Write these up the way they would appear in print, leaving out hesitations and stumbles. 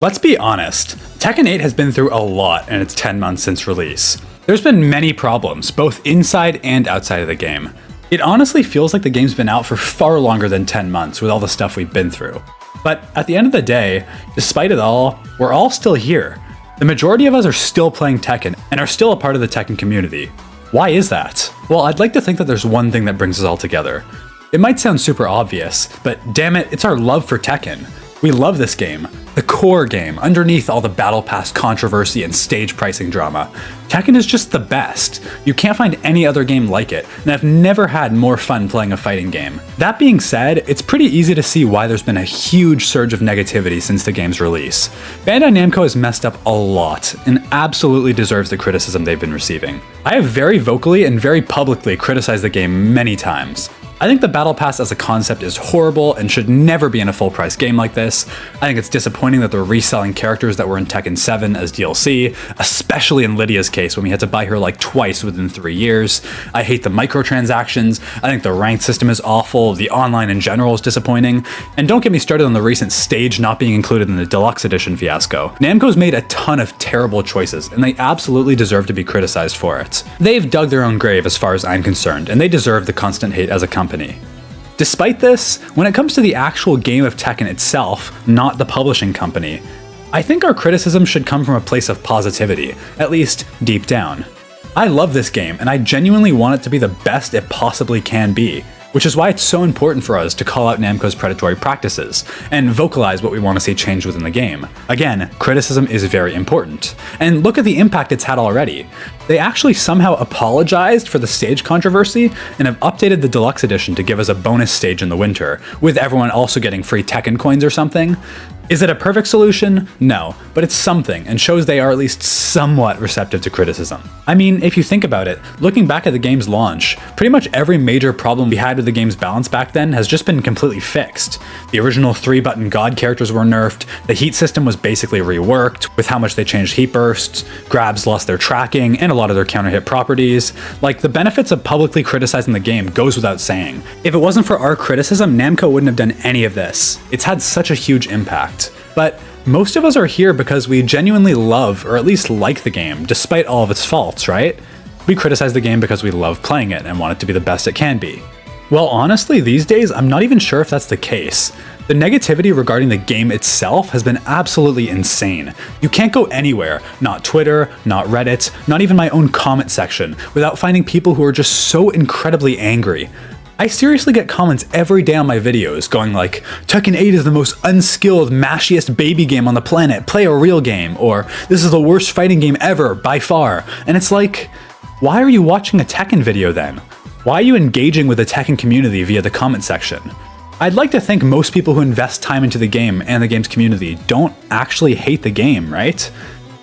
Let's be honest, Tekken 8 has been through a lot in its 10 months since release. There's been many problems, both inside and outside of the game. It honestly feels like the game's been out for far longer than 10 months with all the stuff we've been through. But at the end of the day, despite it all, we're all still here. The majority of us are still playing Tekken and are still a part of the Tekken community. Why is that? Well, I'd like to think that there's one thing that brings us all together. It might sound super obvious, but damn it, it's our love for Tekken. We love this game, the core game, underneath all the Battle Pass controversy and stage pricing drama. Tekken is just the best. You can't find any other game like it, and I've never had more fun playing a fighting game. That being said, it's pretty easy to see why there's been a huge surge of negativity since the game's release. Bandai Namco has messed up a lot, and absolutely deserves the criticism they've been receiving. I have very vocally and very publicly criticized the game many times. I think the Battle Pass as a concept is horrible and should never be in a full-price game like this. I think it's disappointing that they're reselling characters that were in Tekken 7 as DLC, especially in Lydia's case when we had to buy her like twice within 3 years. I hate the microtransactions, I think the ranked system is awful, the online in general is disappointing, and don't get me started on the recent stage not being included in the Deluxe Edition fiasco. Namco's made a ton of terrible choices, and they absolutely deserve to be criticized for it. They've dug their own grave as far as I'm concerned, and they deserve the constant hate as a company. Despite this, when it comes to the actual game of Tekken itself, not the publishing company, I think our criticism should come from a place of positivity, at least deep down. I love this game, and I genuinely want it to be the best it possibly can be, which is why it's so important for us to call out Namco's predatory practices, and vocalize what we want to see changed within the game. Again, criticism is very important. And look at the impact it's had already. They actually somehow apologized for the stage controversy and have updated the Deluxe Edition to give us a bonus stage in the winter, with everyone also getting free Tekken coins or something. Is it a perfect solution? No, but it's something and shows they are at least somewhat receptive to criticism. I mean, if you think about it, looking back at the game's launch, pretty much every major problem we had with the game's balance back then has just been completely fixed. The original 3-button god characters were nerfed, the heat system was basically reworked with how much they changed heat bursts, grabs lost their tracking, and a lot of their counter hit properties. Like, the benefits of publicly criticizing the game goes without saying. If it wasn't for our criticism, Namco wouldn't have done any of this. It's had such a huge impact. But most of us are here because we genuinely love, or at least like the game, despite all of its faults, right? We criticize the game because we love playing it and want it to be the best it can be. Well, honestly, these days, I'm not even sure if that's the case. The negativity regarding the game itself has been absolutely insane. You can't go anywhere, not Twitter, not Reddit, not even my own comment section, without finding people who are just so incredibly angry. I seriously get comments every day on my videos going like, Tekken 8 is the most unskilled, mashiest baby game on the planet, play a real game, or this is the worst fighting game ever, by far. And it's like, why are you watching a Tekken video then? Why are you engaging with the Tekken community via the comment section? I'd like to think most people who invest time into the game and the game's community don't actually hate the game, right?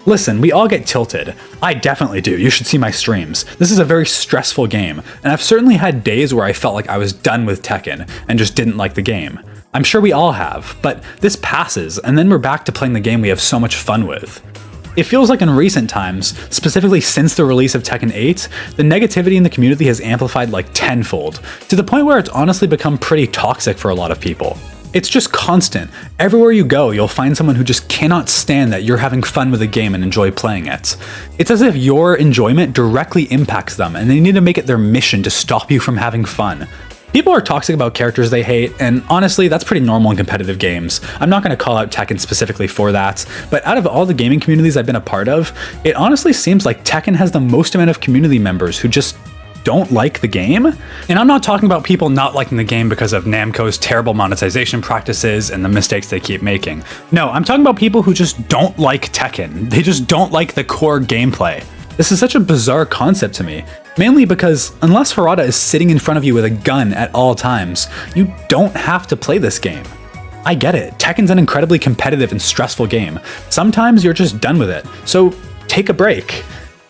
Listen, we all get tilted. I definitely do, you should see my streams. This is a very stressful game, and I've certainly had days where I felt like I was done with Tekken and just didn't like the game. I'm sure we all have, but this passes, and then we're back to playing the game we have so much fun with. It feels like in recent times, specifically since the release of Tekken 8, the negativity in the community has amplified like tenfold, to the point where it's honestly become pretty toxic for a lot of people. It's just constant. Everywhere you go, you'll find someone who just cannot stand that you're having fun with the game and enjoy playing it. It's as if your enjoyment directly impacts them, and they need to make it their mission to stop you from having fun. People are toxic about characters they hate, and honestly, that's pretty normal in competitive games. I'm not going to call out Tekken specifically for that, but out of all the gaming communities I've been a part of, it honestly seems like Tekken has the most amount of community members who just don't like the game. And I'm not talking about people not liking the game because of Namco's terrible monetization practices and the mistakes they keep making. No, I'm talking about people who just don't like Tekken. They just don't like the core gameplay. This is such a bizarre concept to me, mainly because unless Harada is sitting in front of you with a gun at all times, you don't have to play this game. I get it, Tekken's an incredibly competitive and stressful game. Sometimes you're just done with it, so take a break.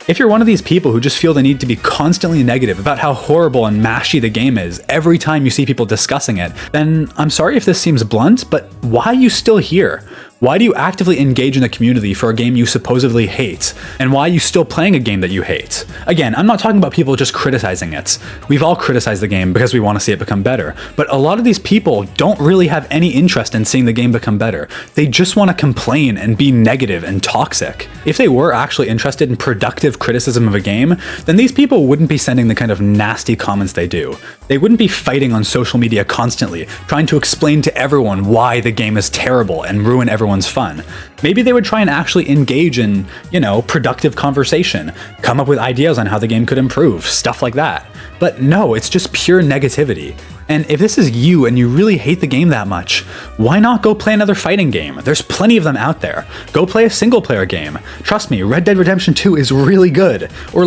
If you're one of these people who just feel the need to be constantly negative about how horrible and mashy the game is every time you see people discussing it, then I'm sorry if this seems blunt, but why are you still here? Why do you actively engage in the community for a game you supposedly hate? And why are you still playing a game that you hate? Again, I'm not talking about people just criticizing it. We've all criticized the game because we want to see it become better. But a lot of these people don't really have any interest in seeing the game become better. They just want to complain and be negative and toxic. If they were actually interested in productive criticism of a game, then these people wouldn't be sending the kind of nasty comments they do. They wouldn't be fighting on social media constantly, trying to explain to everyone why the game is terrible and ruin everyone's fun. Maybe they would try and actually engage in, productive conversation, come up with ideas on how the game could improve, stuff like that. But no, it's just pure negativity. And if this is you and you really hate the game that much, why not go play another fighting game? There's plenty of them out there. Go play a single player game. Trust me, Red Dead Redemption 2 is really good. Or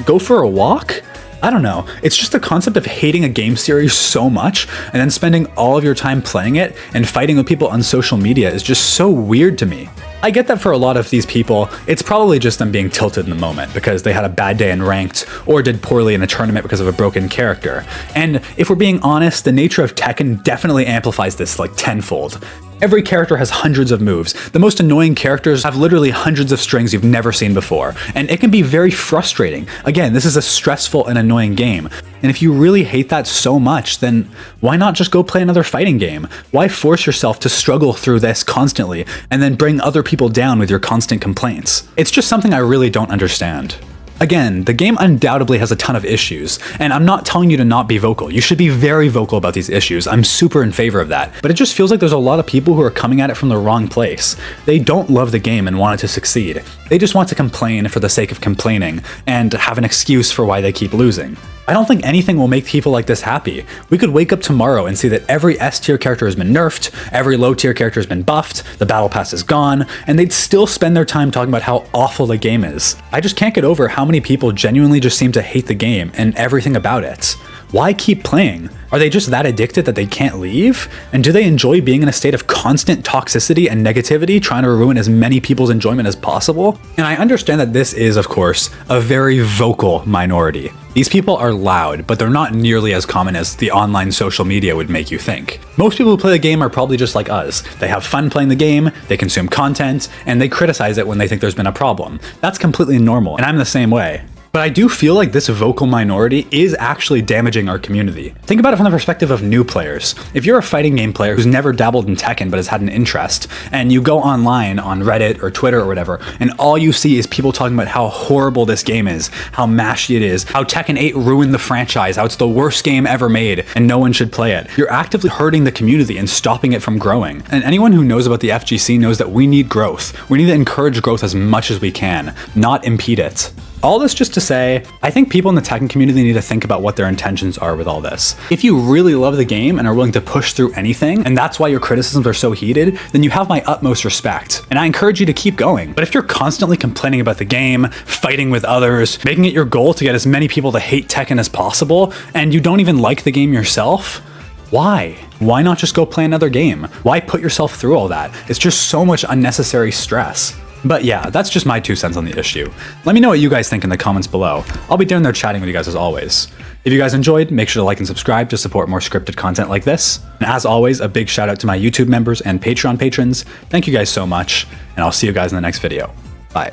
go for a walk? I don't know, it's just the concept of hating a game series so much and then spending all of your time playing it and fighting with people on social media is just so weird to me. I get that for a lot of these people, it's probably just them being tilted in the moment because they had a bad day in ranked or did poorly in a tournament because of a broken character. And if we're being honest, the nature of Tekken definitely amplifies this tenfold. Every character has hundreds of moves. The most annoying characters have literally hundreds of strings you've never seen before, and it can be very frustrating. Again, this is a stressful and annoying game, and if you really hate that so much, then why not just go play another fighting game? Why force yourself to struggle through this constantly, and then bring other people down with your constant complaints? It's just something I really don't understand. Again, the game undoubtedly has a ton of issues, and I'm not telling you to not be vocal. You should be very vocal about these issues. I'm super in favor of that. But it just feels like there's a lot of people who are coming at it from the wrong place. They don't love the game and want it to succeed. They just want to complain for the sake of complaining and have an excuse for why they keep losing. I don't think anything will make people like this happy. We could wake up tomorrow and see that every S tier character has been nerfed, every low tier character has been buffed, the battle pass is gone, and they'd still spend their time talking about how awful the game is. I just can't get over how many people genuinely just seem to hate the game and everything about it. Why keep playing? Are they just that addicted that they can't leave? And do they enjoy being in a state of constant toxicity and negativity, trying to ruin as many people's enjoyment as possible? And I understand that this is, of course, a very vocal minority. These people are loud, but they're not nearly as common as the online social media would make you think. Most people who play the game are probably just like us. They have fun playing the game, they consume content, and they criticize it when they think there's been a problem. That's completely normal, and I'm the same way. But I do feel like this vocal minority is actually damaging our community. Think about it from the perspective of new players. If you're a fighting game player who's never dabbled in Tekken but has had an interest, and you go online on Reddit or Twitter or whatever, and all you see is people talking about how horrible this game is, how mashy it is, how Tekken 8 ruined the franchise, how it's the worst game ever made, and no one should play it. You're actively hurting the community and stopping it from growing. And anyone who knows about the FGC knows that we need growth. We need to encourage growth as much as we can, not impede it. All this just to say, I think people in the Tekken community need to think about what their intentions are with all this. If you really love the game and are willing to push through anything, and that's why your criticisms are so heated, then you have my utmost respect, and I encourage you to keep going. But if you're constantly complaining about the game, fighting with others, making it your goal to get as many people to hate Tekken as possible, and you don't even like the game yourself, why? Why not just go play another game? Why put yourself through all that? It's just so much unnecessary stress. But yeah, that's just my 2 cents on the issue. Let me know what you guys think in the comments below. I'll be down there chatting with you guys as always. If you guys enjoyed, make sure to like and subscribe to support more scripted content like this. And as always, a big shout out to my YouTube members and Patreon patrons. Thank you guys so much, and I'll see you guys in the next video. Bye.